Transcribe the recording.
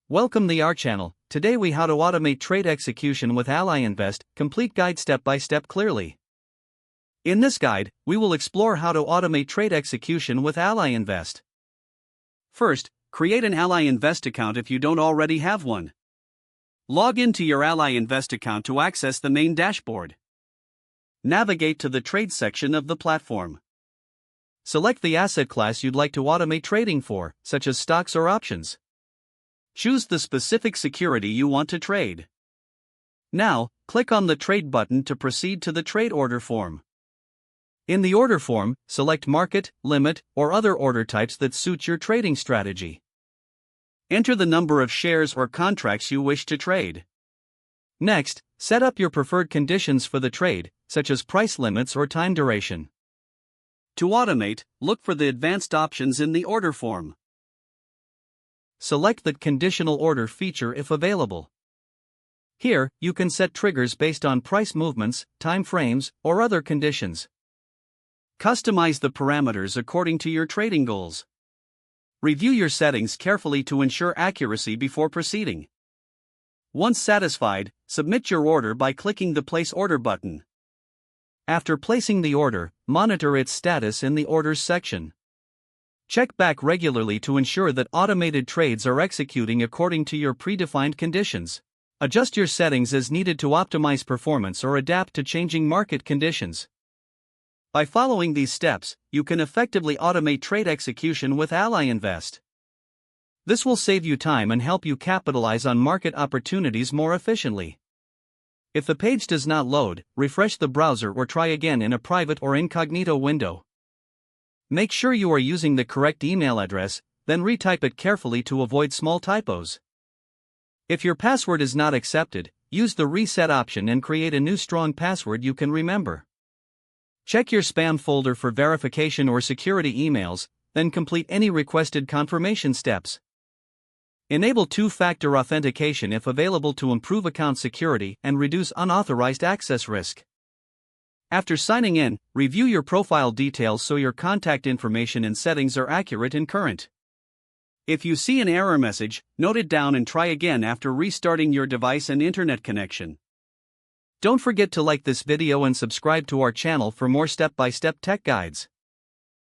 Welcome to our channel. Today we how to automate trade execution with Ally Invest, complete guide step by step clearly. In this guide, we will explore how to automate trade execution with Ally Invest. First, create an Ally Invest account if you don't already have one. Log into your Ally Invest account to access the main dashboard. Navigate to the trade section of the platform. Select the asset class you'd like to automate trading for, such as stocks or options. Choose the specific security you want to trade. Now, click on the Trade button to proceed to the trade order form. In the order form, select market, limit, or other order types that suit your trading strategy. Enter the number of shares or contracts you wish to trade. Next, set up your preferred conditions for the trade, such as price limits or time duration. To automate, look for the advanced options in the order form. Select the conditional order feature if available. Here, you can set triggers based on price movements, time frames, or other conditions. Customize the parameters according to your trading goals. Review your settings carefully to ensure accuracy before proceeding. Once satisfied, submit your order by clicking the Place Order button. After placing the order, monitor its status in the Orders section. Check back regularly to ensure that automated trades are executing according to your predefined conditions. Adjust your settings as needed to optimize performance or adapt to changing market conditions. By following these steps, you can effectively automate trade execution with Ally Invest. This will save you time and help you capitalize on market opportunities more efficiently. If the page does not load, refresh the browser or try again in a private or incognito window. Make sure you are using the correct email address, then retype it carefully to avoid small typos. If your password is not accepted, use the reset option and create a new strong password you can remember. Check your spam folder for verification or security emails, then complete any requested confirmation steps. Enable two-factor authentication if available to improve account security and reduce unauthorized access risk. After signing in, review your profile details so your contact information and settings are accurate and current. If you see an error message, note it down and try again after restarting your device and internet connection. Don't forget to like this video and subscribe to our channel for more step-by-step tech guides.